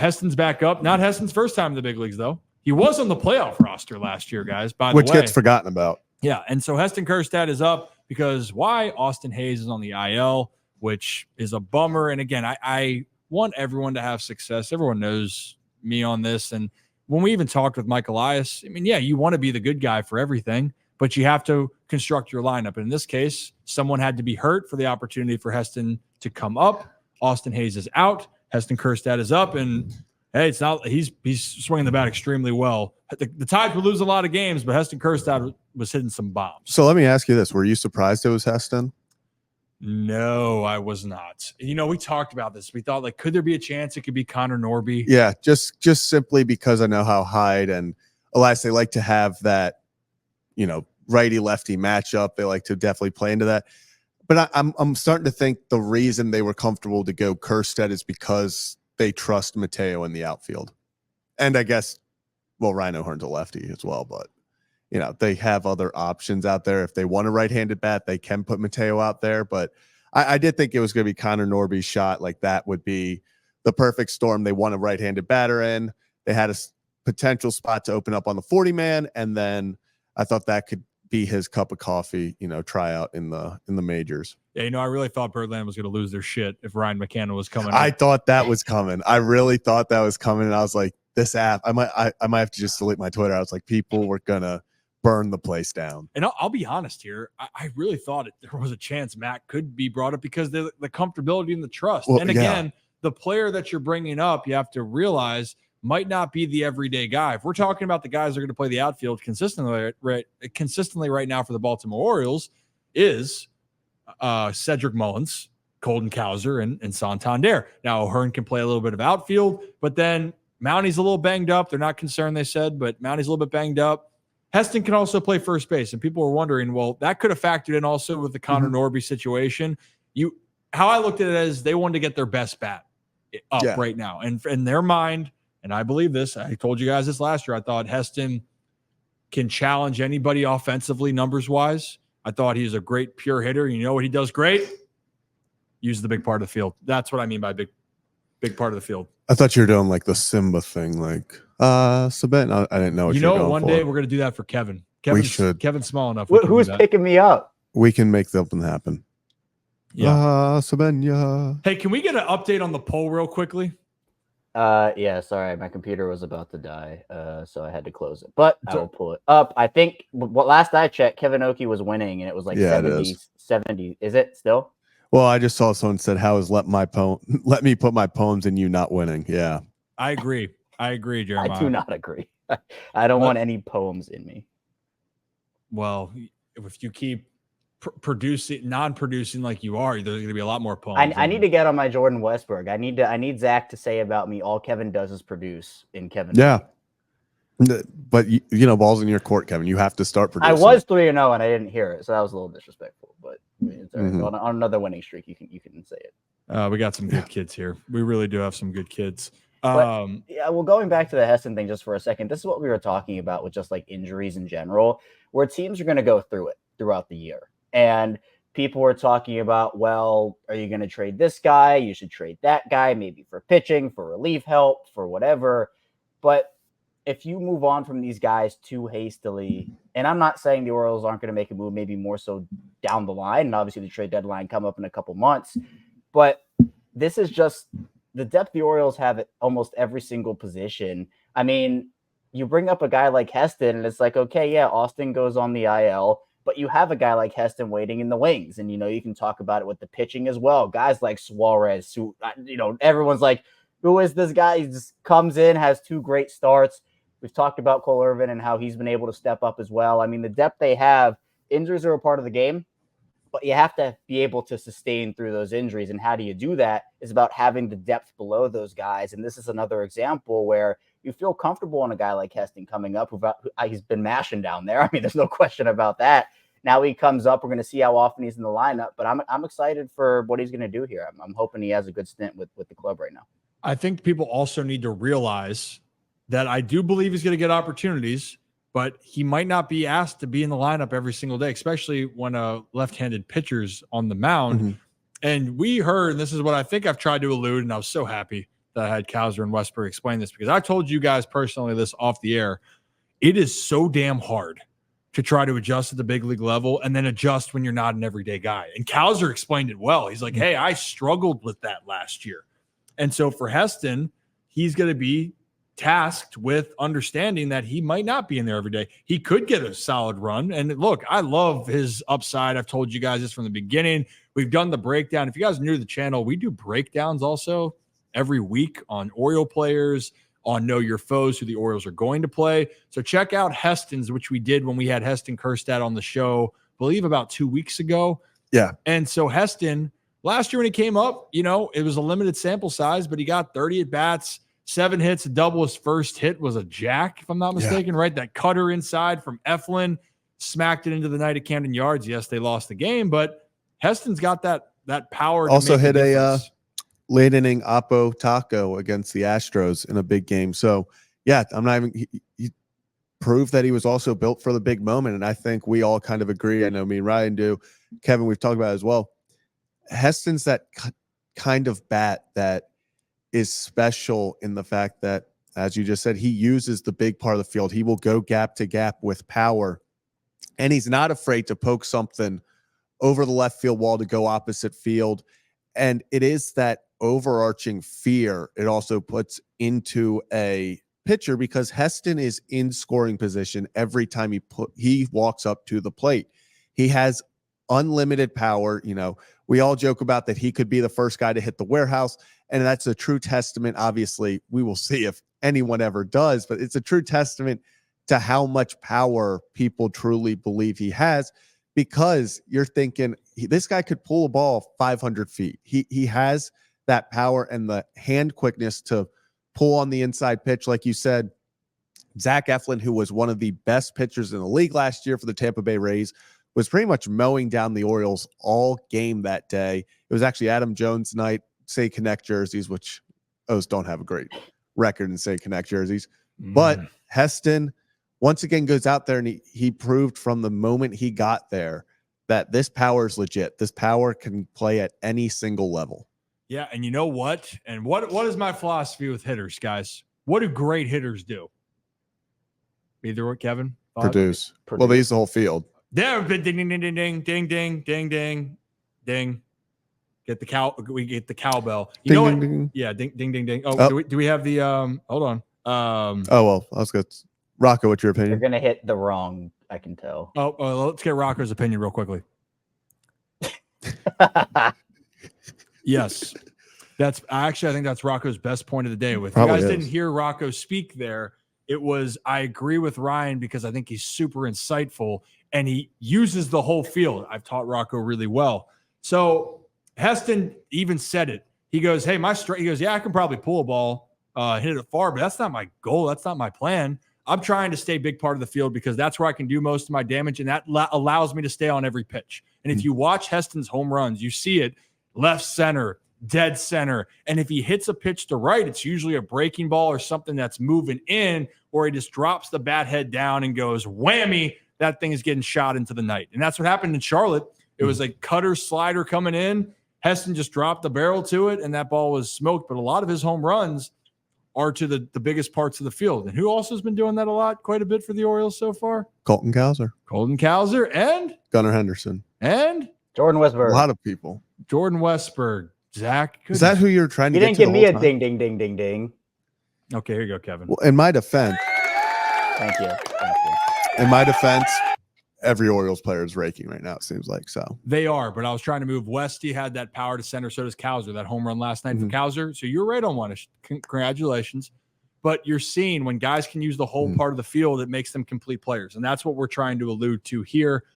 Heston's back up. Not Heston's first time in the big leagues, though. He was on the playoff roster last year, guys, by the way. Which gets forgotten about. Yeah, and so Heston Kjerstad is up because why? Austin Hayes is on the IL, which is a bummer. And again, I want everyone to have success. Everyone knows me on this. And when we even talked with Mike Elias, I mean, yeah, you want to be the good guy for everything, but you have to construct your lineup. And in this case, someone had to be hurt for the opportunity for Heston to come up. Austin Hayes is out. Heston Kjerstad is up, and hey, it's not. He's swinging the bat extremely well. The Tides would lose a lot of games, but Heston Kjerstad was hitting some bombs. So let me ask you this: were you surprised it was Heston? No, I was not. You know, we talked about this. We thought, like, could there be a chance it could be Connor Norby? Yeah, just simply because I know how Hyde and Elias, they like to have that, you know, righty-lefty matchup. They like to definitely play into that. But I'm starting to think the reason they were comfortable to go Kjerstad is because they trust Mateo in the outfield. And I guess, well, Ryan O'Hearn's a lefty as well, but, you know, they have other options out there. If they want a right-handed bat, they can put Mateo out there. But I did think it was going to be Connor Norby's shot. Like, that would be the perfect storm. They want a right-handed batter in. They had a potential spot to open up on the 40-man, and then I thought that could be his cup of coffee, you know, tryout in the majors. Yeah, you know, I really thought Birdland was going to lose their shit if Ryan McCann was coming. I thought that was coming. I really thought that was coming, and I was like, this app, I might have to just delete my Twitter. I was like, people were gonna burn the place down. And I'll be honest here, I really thought there was a chance Matt could be brought up because the comfortability and the trust. Well, and again, the player that you're bringing up, you have to realize might not be the everyday guy. If we're talking about the guys that are going to play the outfield consistently right now for the Baltimore Orioles, is Cedric Mullins, Colton Cowser, and Santander. Now, O'Hearn can play a little bit of outfield, but then Mounty's a little banged up. They're not concerned, they said, but Mounty's a little bit banged up. Heston can also play first base, and people were wondering, well, that could have factored in also with the Connor Norby situation. How I looked at it as they wanted to get their best bat up right now. And in their mind, and I believe this, I told you guys this last year, I thought Heston can challenge anybody offensively numbers-wise. I thought he's a great pure hitter. You know what he does great? Use the big part of the field. That's what I mean by big part of the field. I thought you were doing like the Simba thing, like Sabet. I didn't know what you were going one for. Day we're going to do that for Kevin. We should. Kevin's small enough. Who's picking me up? We can make something happen. Yeah. Sabenya. Hey, can we get an update on the poll real quickly? Yeah, sorry, my computer was about to die, so I had to close it. But I will pull it up. I think what last I checked, Kevin Oki was winning, and it was like 70. Is it still? Well, I just saw someone said, "How is let me put my poems in you not winning?" Yeah, I agree, Jeremiah. I do not agree. I don't want any poems in me. Well, if you keep non-producing like you are, there's going to be a lot more poems. I need to get on my Jordan Westberg. I need Zach to say about me, all Kevin does is produce in Kevin. Yeah. But you know, ball's in your court, Kevin. You have to start producing. I was 3-0 and I didn't hear it, so that was a little disrespectful. But I mean, on another winning streak, you can say it. We got some good kids here. We really do have some good kids. Well, going back to the Heston thing just for a second, this is what we were talking about with just like injuries in general, where teams are going to go through it throughout the year. And people were talking about, well, are you going to trade this guy? You should trade that guy, maybe for pitching, for relief help, for whatever. But if you move on from these guys too hastily, and I'm not saying the Orioles aren't going to make a move, maybe more so down the line, and obviously the trade deadline come up in a couple months, but this is just the depth the Orioles have at almost every single position. I mean, you bring up a guy like Heston, and it's like, okay, yeah, Austin goes on the IL, but you have a guy like Heston waiting in the wings. And, you know, you can talk about it with the pitching as well. Guys like Suarez, who, you know, everyone's like, who is this guy? He just comes in, has 2 great starts. We've talked about Cole Irvin and how he's been able to step up as well. I mean, the depth they have, injuries are a part of the game, but you have to be able to sustain through those injuries. And how do you do that is about having the depth below those guys. And this is another example where you feel comfortable on a guy like Heston coming up. He's been mashing down there. I mean, there's no question about that. Now he comes up. We're going to see how often he's in the lineup, but I'm excited for what he's going to do here. I'm hoping he has a good stint with the club right now. I think people also need to realize that I do believe he's going to get opportunities, but he might not be asked to be in the lineup every single day, especially when a left-handed pitcher's on the mound. And we heard, and this is what I think I've tried to allude, and I was so happy that that I had Kowser and Westberg explain this, because I told you guys personally this off the air. It is so damn hard to try to adjust at the big league level and then adjust when you're not an everyday guy. And Kowser explained it well. He's like, hey, I struggled with that last year. And so for Heston, he's going to be tasked with understanding that he might not be in there every day. He could get a solid run. And look, I love his upside. I've told you guys this from the beginning. We've done the breakdown. If you guys are new to the channel, we do breakdowns also every week on Oriole players, on Know Your Foes, who the Orioles are going to play. So check out Heston's, which we did when we had Heston Kjerstad on the show, I believe about 2 weeks ago. Yeah. And so Heston, last year when he came up, you know, it was a limited sample size, but he got 30 at-bats, 7 hits, a double. His first hit was a jack, if I'm not mistaken, right? That cutter inside from Eflin, smacked it into the night at Camden Yards. Yes, they lost the game, but Heston's got that power. Also to make hit a late inning Oppo Taco against the Astros in a big game. So yeah, I'm not even, he proved that he was also built for the big moment. And I think we all kind of agree. I know me and Ryan do. Kevin, we've talked about it as well. Heston's that kind of bat that is special in the fact that, as you just said, he uses the big part of the field. He will go gap to gap with power, and he's not afraid to poke something over the left field wall to go opposite field. And it is that overarching fear it also puts into a pitcher, because Heston is in scoring position every time he walks up to the plate. He has unlimited power. You know, we all joke about that he could be the first guy to hit the warehouse, and that's a true testament. Obviously, we will see if anyone ever does, but it's a true testament to how much power people truly believe he has, because you're thinking this guy could pull a ball 500 feet. He has that power and the hand quickness to pull on the inside pitch. Like you said, Zach Eflin, who was one of the best pitchers in the league last year for the Tampa Bay Rays, was pretty much mowing down the Orioles all game that day. It was actually Adam Jones' night, Say Connect jerseys, which O's don't have a great record in Say Connect jerseys. But Heston, once again, goes out there and he proved from the moment he got there that this power is legit. This power can play at any single level. Yeah, and you know what? And what is my philosophy with hitters, guys? What do great hitters do? Either Kevin? Produce. Well, they use the whole field. There, ding, ding, ding, ding, ding, ding, ding, ding, ding, ding. We get the cowbell. You know what? Ding, ding. Yeah, ding, ding, ding, ding. Oh. Do we have the hold on. Oh well, I was good. Rocco, what's your opinion? You're gonna hit the wrong, I can tell. Let's get Rocco's opinion real quickly. Yes. I think that's Rocco's best point of the day. If you guys didn't hear Rocco speak there, it was, I agree with Ryan, because I think he's super insightful and he uses the whole field. I've taught Rocco really well. So Heston even said it. He goes, hey, he goes, yeah, I can probably pull a ball, hit it far, but that's not my goal. That's not my plan. I'm trying to stay big part of the field because that's where I can do most of my damage, and that allows me to stay on every pitch. And if you watch Heston's home runs, you see it left center, dead center. And if he hits a pitch to right, it's usually a breaking ball or something that's moving in, or he just drops the bat head down and goes whammy. That thing is getting shot into the night. And that's what happened in Charlotte. It was a cutter slider coming in. Heston just dropped the barrel to it, and that ball was smoked. But a lot of his home runs are to the biggest parts of the field. And who also has been doing that quite a bit for the Orioles so far? Colton Kowser and Gunnar Henderson and Jordan Westberg. A lot of people. Jordan Westberg. Zach. Is that who you're trying to get? You didn't give me a ding, ding, ding, ding, ding. Okay, here you go, Kevin. Well, in my defense. Thank you. In my defense, every Orioles player is raking right now, it seems like. So they are, but I was trying to move. Westy had that power to center, so does Kowser. That home run last night for Kowser. So you're right on one. Congratulations. But you're seeing when guys can use the whole part of the field, it makes them complete players. And that's what we're trying to allude to here.